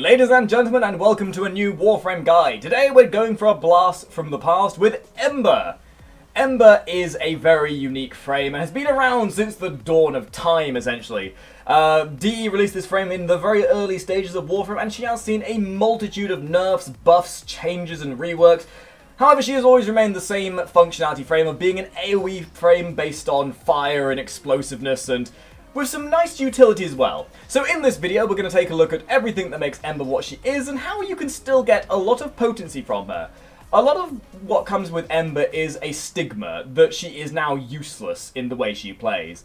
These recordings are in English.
Ladies and gentlemen, and welcome to a new Warframe guide. Today we're going for a blast from the past with Ember. Ember is a very unique frame and has been around since the dawn of time, essentially. DE released this frame in the very early stages of Warframe, and she has seen a multitude of nerfs, buffs, changes, and reworks. However, she has always remained the same functionality frame of being an AoE frame based on fire and explosiveness, and with some nice utility as well. So in this video, we're going to take a look at everything that makes Ember what she is and how you can still get a lot of potency from her. A lot of what comes with Ember is a stigma that she is now useless in the way she plays.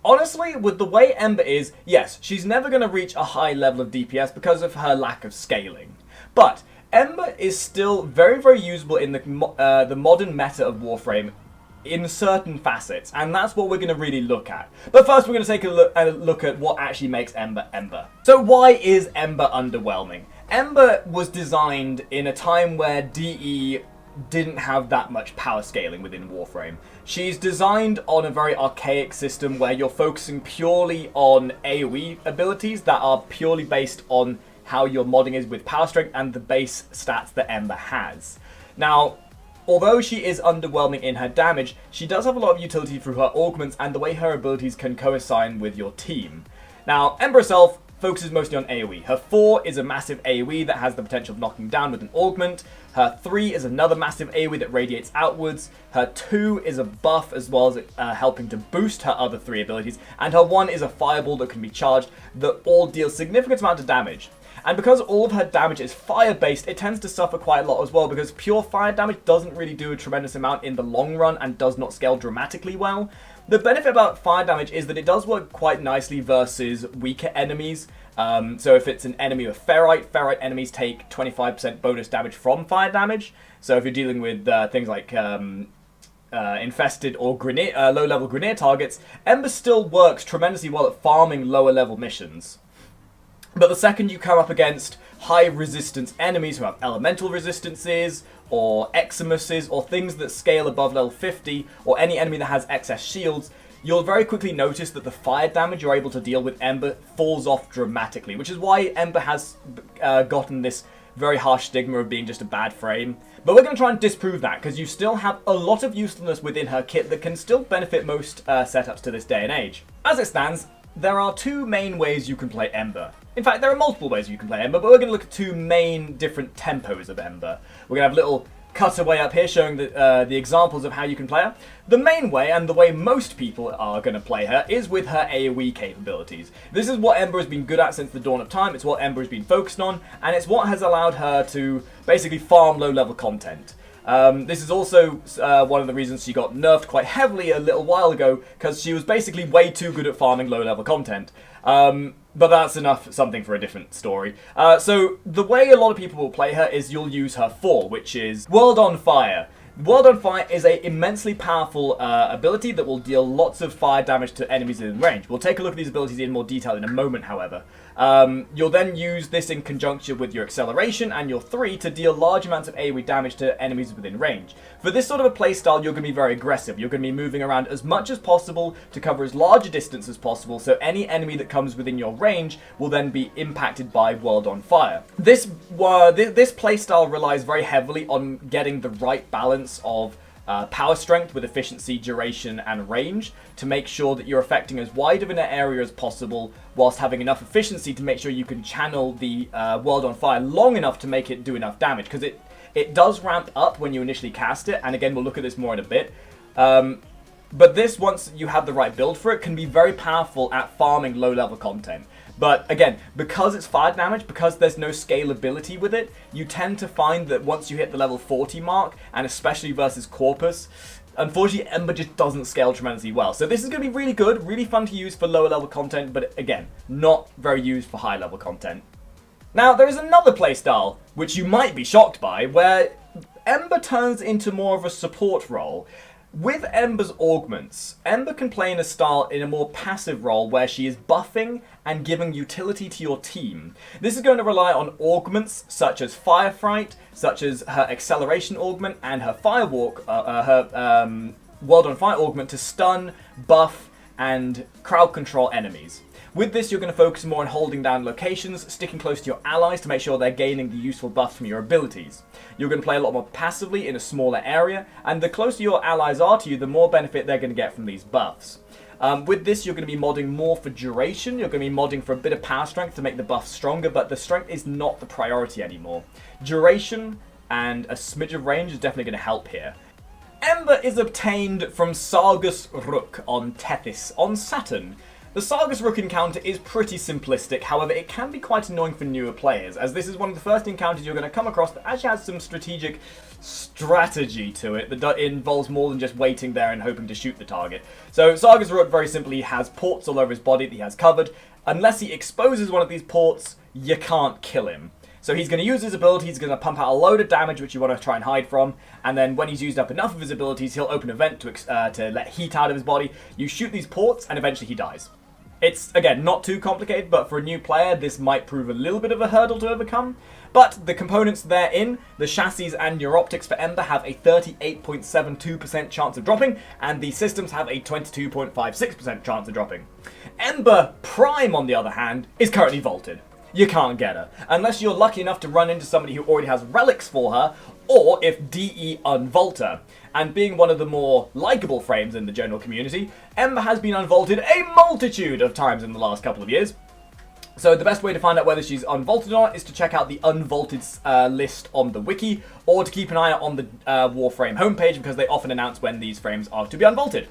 Honestly, with the way Ember is, yes, she's never going to reach a high level of DPS because of her lack of scaling. But Ember is still very, very usable in the modern meta of Warframe in certain facets, and that's what we're going to really look at. But first we're going to take a look at what actually makes Ember Ember. So why is Ember underwhelming? Ember was designed in a time where DE didn't have that much power scaling within Warframe. She's designed on a very archaic system where you're focusing purely on AoE abilities that are purely based on how your modding is with power strength and the base stats that Ember has. Now, although she is underwhelming in her damage, she does have a lot of utility through her augments and the way her abilities can coincide with your team. Now, Ember herself focuses mostly on AoE. Her 4 is a massive AoE that has the potential of knocking down with an augment. Her 3 is another massive AoE that radiates outwards. Her 2 is a buff as well as helping to boost her other 3 abilities. And her 1 is a fireball that can be charged that all deals significant amount of damage. And because all of her damage is fire-based, it tends to suffer quite a lot as well, because pure fire damage doesn't really do a tremendous amount in the long run and does not scale dramatically well. The benefit about fire damage is that it does work quite nicely versus weaker enemies. So if it's an enemy with ferrite enemies take 25% bonus damage from fire damage. So if you're dealing with things like infested or low-level Grineer targets, Ember still works tremendously well at farming lower-level missions. But the second you come up against high resistance enemies who have elemental resistances, or Eximuses, or things that scale above level 50, or any enemy that has excess shields, you'll very quickly notice that the fire damage you're able to deal with Ember falls off dramatically, which is why Ember has gotten this very harsh stigma of being just a bad frame. But we're going to try and disprove that, because you still have a lot of usefulness within her kit that can still benefit most setups to this day and age. As it stands, there are two main ways you can play Ember. In fact, there are multiple ways you can play Ember, but we're going to look at two main different tempos of Ember. We're going to have a little cutaway up here showing the examples of how you can play her. The main way, and the way most people are going to play her, is with her AoE capabilities. This is what Ember has been good at since the dawn of time, it's what Ember has been focused on, and it's what has allowed her to basically farm low-level content. This is also one of the reasons she got nerfed quite heavily a little while ago, because she was basically way too good at farming low-level content. But that's something for a different story. So the way a lot of people will play her is you'll use her 4, which is World on Fire. World on Fire is an immensely powerful ability that will deal lots of fire damage to enemies in range. We'll take a look at these abilities in more detail in a moment, however. You'll then use this in conjunction with your Acceleration and your 3 to deal large amounts of AoE damage to enemies within range. For this sort of a playstyle, you're going to be very aggressive. You're going to be moving around as much as possible to cover as large a distance as possible, so any enemy that comes within your range will then be impacted by World on Fire. This playstyle relies very heavily on getting the right balance of power strength with efficiency, duration, and range to make sure that you're affecting as wide of an area as possible whilst having enough efficiency to make sure you can channel the World on Fire long enough to make it do enough damage, because it does ramp up when you initially cast it, and again we'll look at this more in a bit. But this, once you have the right build for it, can be very powerful at farming low-level content. But again, because it's fire damage, because there's no scalability with it, you tend to find that once you hit the level 40 mark, and especially versus Corpus, unfortunately Ember just doesn't scale tremendously well. So this is going to be really good, really fun to use for lower level content, but again, not very used for high level content. Now, there is another playstyle, which you might be shocked by, where Ember turns into more of a support role. With Ember's augments, Ember can play in a style in a more passive role where she is buffing and giving utility to your team. This is going to rely on augments such as Fire Fright, such as her Acceleration augment and her World on Fire augment to stun, buff, and crowd control enemies. With this, you're going to focus more on holding down locations, sticking close to your allies to make sure they're gaining the useful buffs from your abilities. You're going to play a lot more passively in a smaller area, and the closer your allies are to you, the more benefit they're going to get from these buffs. With this, you're going to be modding more for duration. You're going to be modding for a bit of power strength to make the buff stronger, but the strength is not the priority anymore. Duration and a smidge of range is definitely going to help here. Ember is obtained from Sargus Rook on Tethys on Saturn. The Sargus Rook encounter is pretty simplistic, however it can be quite annoying for newer players, as this is one of the first encounters you're going to come across that actually has some strategic strategy to it that involves more than just waiting there and hoping to shoot the target. So Sargus Rook very simply has ports all over his body that he has covered. Unless he exposes one of these ports, you can't kill him. So he's going to use his abilities, he's going to pump out a load of damage which you want to try and hide from, and then when he's used up enough of his abilities, he'll open a vent to let heat out of his body. You shoot these ports, and eventually he dies. It's, again, not too complicated, but for a new player, this might prove a little bit of a hurdle to overcome. But the components therein, the chassis and neuroptics for Ember, have a 38.72% chance of dropping, and the systems have a 22.56% chance of dropping. Ember Prime, on the other hand, is currently vaulted. You can't get her, unless you're lucky enough to run into somebody who already has relics for her, or if DE unvault her. And being one of the more likeable frames in the general community, Ember has been unvaulted a multitude of times in the last couple of years. So the best way to find out whether she's unvaulted or not is to check out the unvaulted list on the wiki, or to keep an eye out on the Warframe homepage, because they often announce when these frames are to be unvaulted.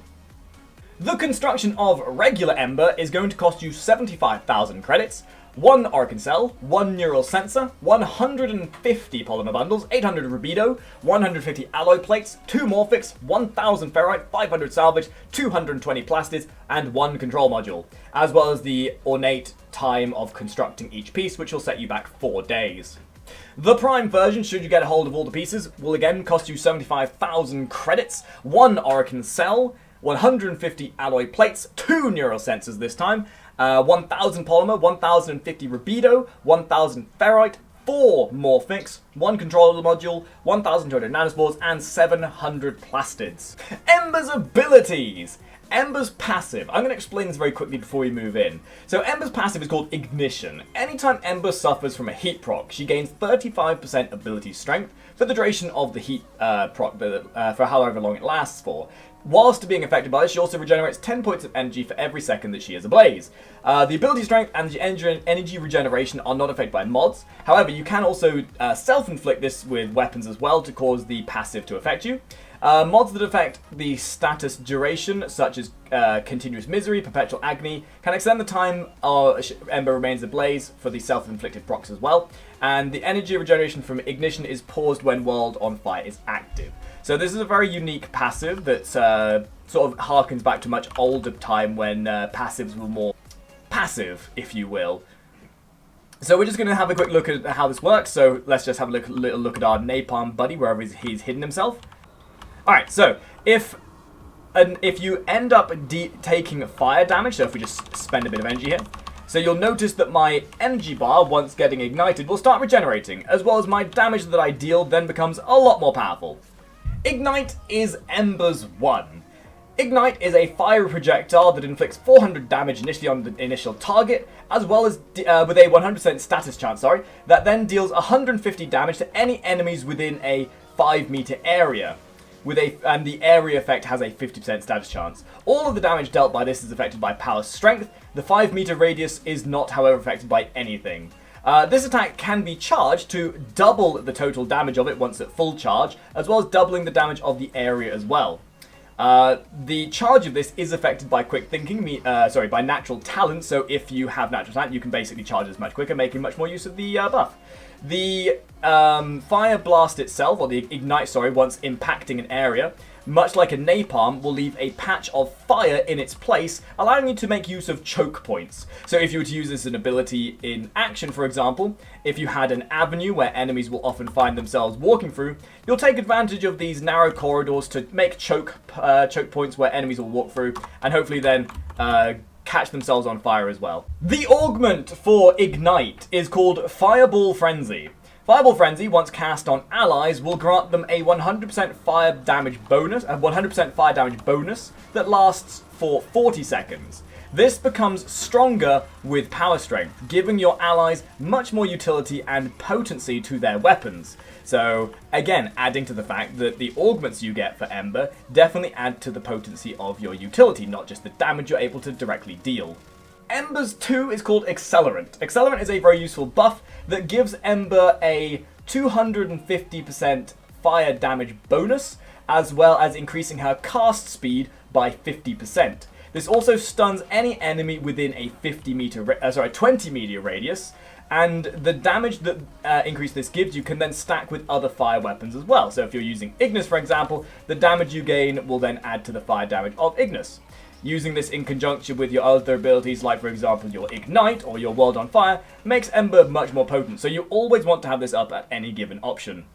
The construction of regular Ember is going to cost you 75,000 credits, 1 Oricon Cell, 1 Neural Sensor, 150 Polymer Bundles, 800 Rubido, 150 Alloy Plates, 2 Morphics, 1000 Ferrite, 500 Salvage, 220 Plastids, and 1 Control Module, as well as the ornate time of constructing each piece, which will set you back 4 days. The Prime version, should you get a hold of all the pieces, will again cost you 75,000 credits, 1 Oricon Cell, 150 Alloy Plates, 2 Neural Sensors this time, 1000 Polymer, 1050 Rubido, 1000 Ferrite, 4 Morphics, 1 Controller Module, 1200 Nanospores, and 700 Plastids. Ember's abilities! Ember's passive. I'm going to explain this very quickly before we move in. So Ember's passive is called Ignition. Anytime Ember suffers from a heat proc, she gains 35% ability strength for the duration of the heat proc, for however long it lasts for. Whilst being affected by this, she also regenerates 10 points of energy for every second that she is ablaze. The ability strength and the energy regeneration are not affected by mods. However, you can also self-inflict this with weapons as well to cause the passive to affect you. Mods that affect the status duration, such as Continuous Misery, Perpetual Agony, can extend the time Ember remains ablaze for the self-inflicted procs as well. And the energy regeneration from Ignition is paused when World on Fire is active. So this is a very unique passive that sort of harkens back to much older time when passives were more passive, if you will. So we're just going to have a quick look at how this works. So let's just have a little look at our Napalm buddy, wherever he's hidden himself. Alright, so if you end up taking fire damage, so if we just spend a bit of energy here, so you'll notice that my energy bar, once getting ignited, will start regenerating, as well as my damage that I deal then becomes a lot more powerful. Ignite is Ember's 1. Ignite is a fiery projectile that inflicts 400 damage initially on the initial target, as well as with a 100% status chance, that then deals 150 damage to any enemies within a 5-meter area. And the area effect has a 50% status chance. All of the damage dealt by this is affected by power strength. The 5-meter radius is not, however, affected by anything. This attack can be charged to double the total damage of it once at full charge, as well as doubling the damage of the area as well. The charge of this is affected by quick thinking, by natural talent, so if you have natural talent, you can basically charge this much quicker, making much more use of the buff. The fire blast itself, or the ignite, once impacting an area, much like a napalm, will leave a patch of fire in its place, allowing you to make use of choke points. So if you were to use this as an ability in action, for example, if you had an avenue where enemies will often find themselves walking through, you'll take advantage of these narrow corridors to make choke points where enemies will walk through, and hopefully then catch themselves on fire as well. The augment for Ignite is called Fireball Frenzy. Fireball Frenzy, once cast on allies, will grant them a 100% fire damage bonus that lasts for 40 seconds. This becomes stronger with power strength, giving your allies much more utility and potency to their weapons. So, again, adding to the fact that the augments you get for Ember definitely add to the potency of your utility, not just the damage you're able to directly deal. Ember's 2 is called Accelerant. Accelerant is a very useful buff that gives Ember a 250% fire damage bonus, as well as increasing her cast speed by 50%. This also stuns any enemy within a 20 meter radius, and the damage that increase this gives you can then stack with other fire weapons as well. So if you're using Ignis, for example, the damage you gain will then add to the fire damage of Ignis. Using this in conjunction with your other abilities, like for example your Ignite or your World on Fire, makes Ember much more potent, so you always want to have this up at any given option.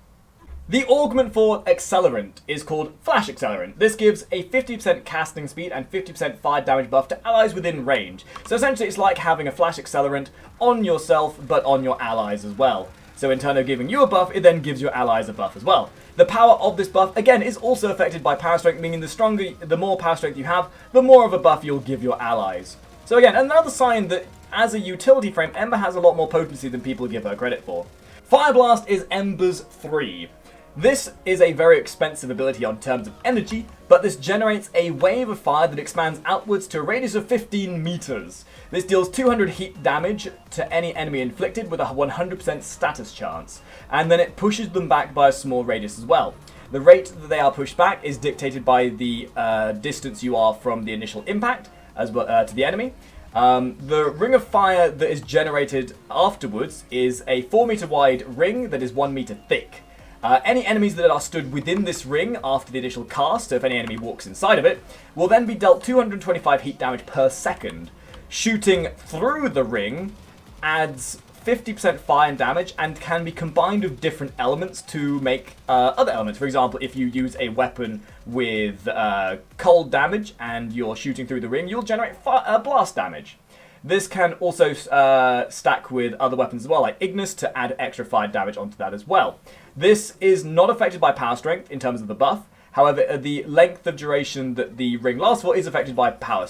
The augment for Accelerant is called Flash Accelerant. This gives a 50% casting speed and 50% fire damage buff to allies within range. So essentially it's like having a Flash Accelerant on yourself, but on your allies as well. So in turn of giving you a buff, it then gives your allies a buff as well. The power of this buff, again, is also affected by power strength, meaning the more power strength you have, the more of a buff you'll give your allies. So again, another sign that as a utility frame, Ember has a lot more potency than people give her credit for. Fire Blast is Ember's 3. This is a very expensive ability on terms of energy, but this generates a wave of fire that expands outwards to a radius of 15 meters. This deals 200 heat damage to any enemy inflicted with a 100% status chance, and then it pushes them back by a small radius as well. The rate that they are pushed back is dictated by the distance you are from the initial impact as well, to the enemy. The ring of fire that is generated afterwards is a 4 meter wide ring that is 1 meter thick. Any enemies that are stood within this ring after the initial cast, so if any enemy walks inside of it, will then be dealt 225 heat damage per second. Shooting through the ring adds 50% fire damage and can be combined with different elements to make other elements. For example, if you use a weapon with cold damage and you're shooting through the ring, you'll generate blast damage. This can also stack with other weapons as well, like Ignis, to add extra fire damage onto that as well. This is not affected by power strength in terms of the buff. However, the length of duration that the ring lasts for is affected by power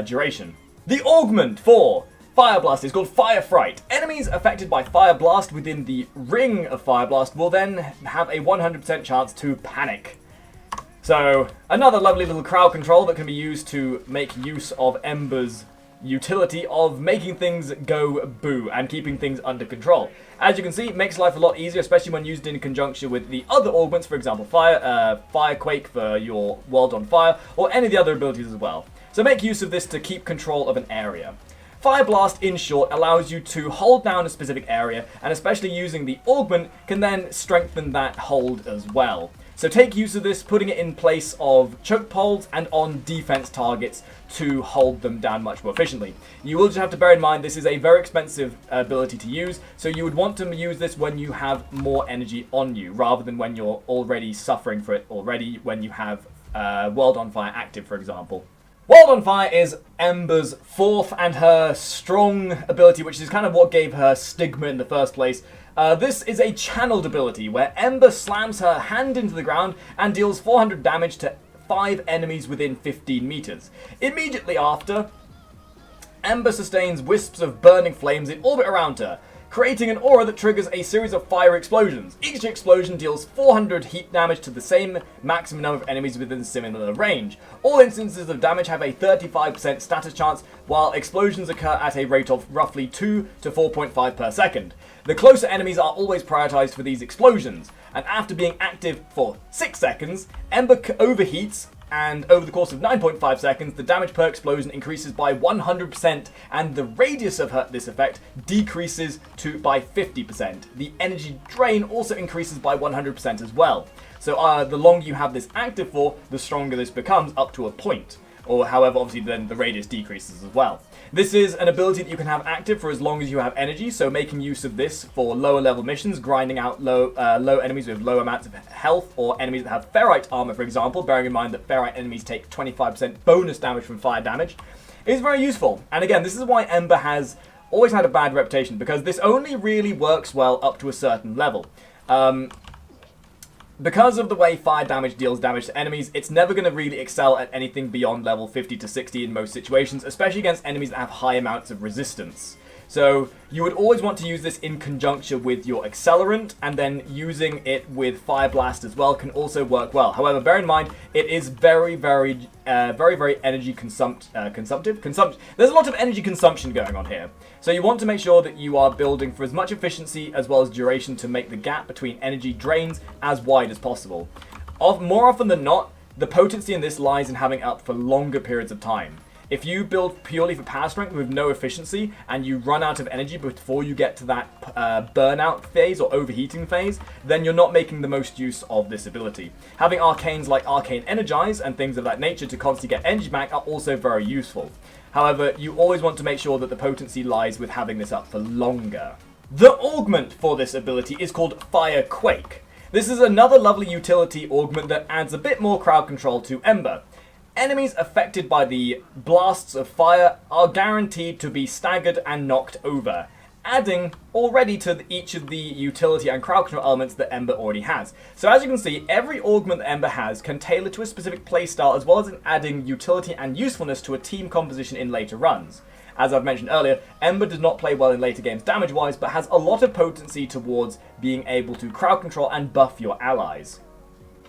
duration. The augment for Fire Blast is called Fire Fright. Enemies affected by Fire Blast within the ring of Fire Blast will then have a 100% chance to panic. So, another lovely little crowd control that can be used to make use of Ember's utility of making things go boo and keeping things under control. As you can see, it makes life a lot easier, especially when used in conjunction with the other augments, for example, Fire Quake for your World on Fire, or any of the other abilities as well. So make use of this to keep control of an area. Fire Blast, in short, allows you to hold down a specific area, and especially using the augment can then strengthen that hold as well. So take use of this, putting it in place of choke poles and on defense targets to hold them down much more efficiently. You will just have to bear in mind this is a very expensive ability to use, so you would want to use this when you have more energy on you, rather than when you're already suffering for it already, when you have World on Fire active, for example. World on Fire is Ember's 4th and her strong ability, which is kind of what gave her stigma in the first place. This is a channeled ability where Ember slams her hand into the ground and deals 400 damage to 5 enemies within 15 meters. Immediately after, Ember sustains wisps of burning flames in orbit around her, creating an aura that triggers a series of fire explosions. Each explosion deals 400 heat damage to the same maximum number of enemies within similar range. All instances of damage have a 35% status chance, while explosions occur at a rate of roughly 2 to 4.5 per second. The closer enemies are always prioritized for these explosions, and after being active for 6 seconds, Ember overheats, and over the course of 9.5 seconds, the damage per explosion increases by 100%, and the radius of this effect decreases by 50%. The energy drain also increases by 100% as well. So the longer you have this active for, the stronger this becomes, up to a point. Or however, obviously then the radius decreases as well. This is an ability that you can have active for as long as you have energy, so making use of this for lower level missions, grinding out low enemies with low amounts of health, or enemies that have ferrite armor, for example, bearing in mind that ferrite enemies take 25% bonus damage from fire damage, is very useful. And again, this is why Ember has always had a bad reputation, because this only really works well up to a certain level. Because of the way fire damage deals damage to enemies, it's never going to really excel at anything beyond level 50 to 60 in most situations, especially against enemies that have high amounts of resistance. So you would always want to use this in conjunction with your Accelerant, and then using it with Fire Blast as well can also work well. However, bear in mind, it is very energy consumptive. There's a lot of energy consumption going on here. So you want to make sure that you are building for as much efficiency as well as duration to make the gap between energy drains as wide as possible. More often than not, the potency in this lies in having it up for longer periods of time. If you build purely for power strength with no efficiency and you run out of energy before you get to that burnout phase or overheating phase, then you're not making the most use of this ability. Having arcanes like Arcane Energize and things of that nature to constantly get energy back are also very useful. However, you always want to make sure that the potency lies with having this up for longer. The augment for this ability is called Fire Quake. This is another lovely utility augment that adds a bit more crowd control to Ember. Enemies affected by the blasts of fire are guaranteed to be staggered and knocked over, adding already to each of the utility and crowd control elements that Ember already has. So as you can see, every augment that Ember has can tailor to a specific playstyle as well as in adding utility and usefulness to a team composition in later runs. As I've mentioned earlier, Ember does not play well in later games damage-wise, but has a lot of potency towards being able to crowd control and buff your allies.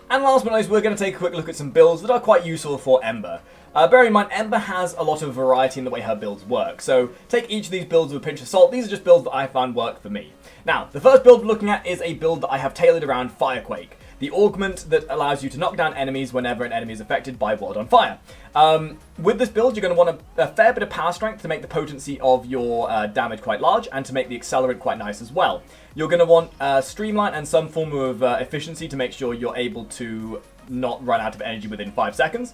And last but not least, we're going to take a quick look at some builds that are quite useful for Ember. Bear in mind, Ember has a lot of variety in the way her builds work, so take each of these builds with a pinch of salt. These are just builds that I found work for me. Now, the first build we're looking at is a build that I have tailored around Firequake, the augment that allows you to knock down enemies whenever an enemy is affected by World on Fire. With this build, you're going to want a fair bit of power strength to make the potency of your damage quite large and to make the accelerant quite nice as well. You're going to want streamline and some form of efficiency to make sure you're able to not run out of energy within 5 seconds.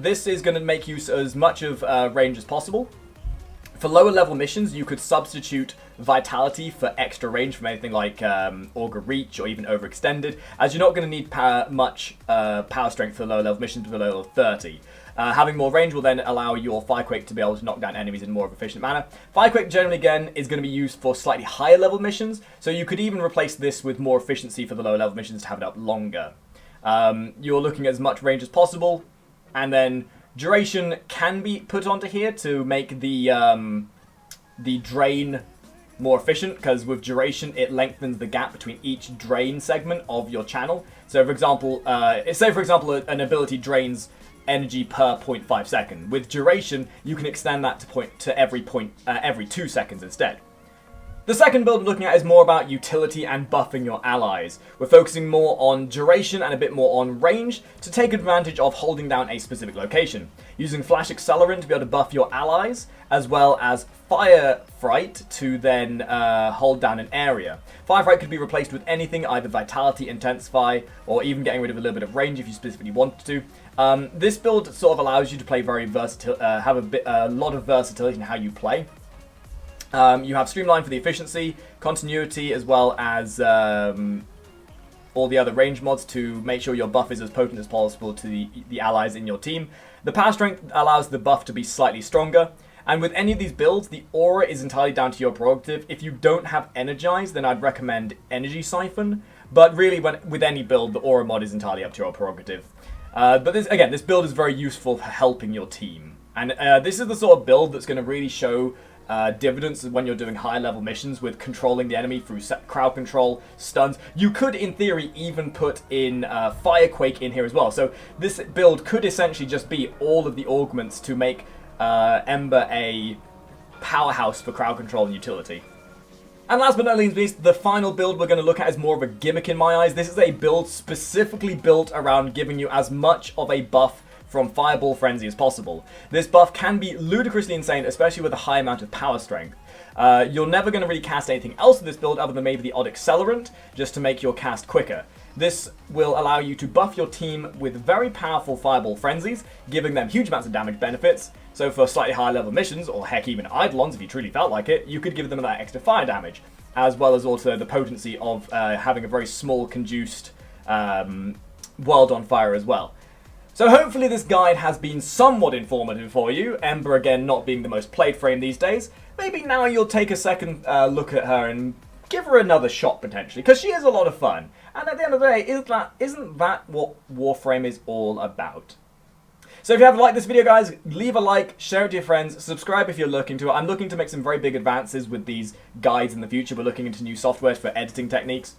This is going to make use as much of range as possible. For lower level missions, you could substitute Vitality for extra range from anything like Augur Reach or even Overextended, as you're not going to need much power strength for lower level missions below level 30. Having more range will then allow your Firequake to be able to knock down enemies in more of an efficient manner. Firequake generally, again, is going to be used for slightly higher level missions, so you could even replace this with more efficiency for the lower level missions to have it up longer. You're looking at as much range as possible, and then duration can be put onto here to make the drain more efficient, because with duration it lengthens the gap between each drain segment of your channel. So for example, say for example an ability drains energy per 0.5 second. With duration, you can extend that to every 2 seconds instead. The second build we're looking at is more about utility and buffing your allies. We're focusing more on duration and a bit more on range to take advantage of holding down a specific location. Using Flash Accelerant to be able to buff your allies, as well as Fire Fright to then hold down an area. Fire Fright could be replaced with anything, either Vitality, Intensify, or even getting rid of a little bit of range if you specifically wanted to. This build sort of allows you to play very versatile, have a lot of versatility in how you play. You have Streamline for the efficiency, continuity, as well as all the other range mods to make sure your buff is as potent as possible to the allies in your team. The power strength allows the buff to be slightly stronger. And with any of these builds, the aura is entirely down to your prerogative. If you don't have Energize, then I'd recommend Energy Siphon. But really, with any build, the aura mod is entirely up to your prerogative. But this build is very useful for helping your team. And this is the sort of build that's going to really show dividends when you're doing high level missions with controlling the enemy through crowd control, stuns. You could in theory even put in Firequake in here as well. So this build could essentially just be all of the augments to make Ember a powerhouse for crowd control and utility. And last but not least, the final build we're going to look at is more of a gimmick in my eyes. This is a build specifically built around giving you as much of a buff from Fireball Frenzy as possible. This buff can be ludicrously insane, especially with a high amount of power strength. You're never going to really cast anything else with this build other than maybe the odd Accelerant, just to make your cast quicker. This will allow you to buff your team with very powerful Fireball Frenzies, giving them huge amounts of damage benefits. So for slightly higher level missions, or heck even Eidolons if you truly felt like it, you could give them that extra fire damage, as well as also the potency of having a very small, conduced world on fire as well. So hopefully this guide has been somewhat informative for you, Ember again not being the most played frame these days. Maybe now you'll take a second look at her and give her another shot potentially, because she is a lot of fun. And at the end of the day, isn't that what Warframe is all about? So if you have liked this video, guys, leave a like, share it to your friends, subscribe if you're looking to it. I'm looking to make some very big advances with these guides in the future. We're looking into new software for editing techniques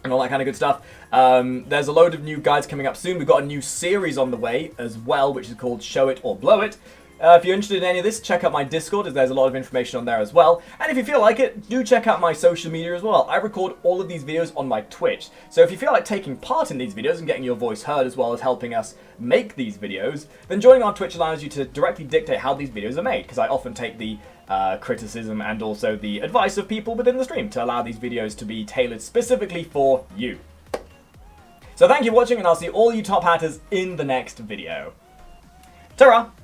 and all that kind of good stuff. There's a load of new guides coming up soon. We've got a new series on the way as well, which is called Show It or Blow It. If you're interested in any of this, check out my Discord, as there's a lot of information on there as well. And if you feel like it, do check out my social media as well. I record all of these videos on my Twitch. So if you feel like taking part in these videos and getting your voice heard as well as helping us make these videos, then joining our Twitch allows you to directly dictate how these videos are made, because I often take the criticism and also the advice of people within the stream to allow these videos to be tailored specifically for you. So thank you for watching, and I'll see all you top hatters in the next video. Ta-ra!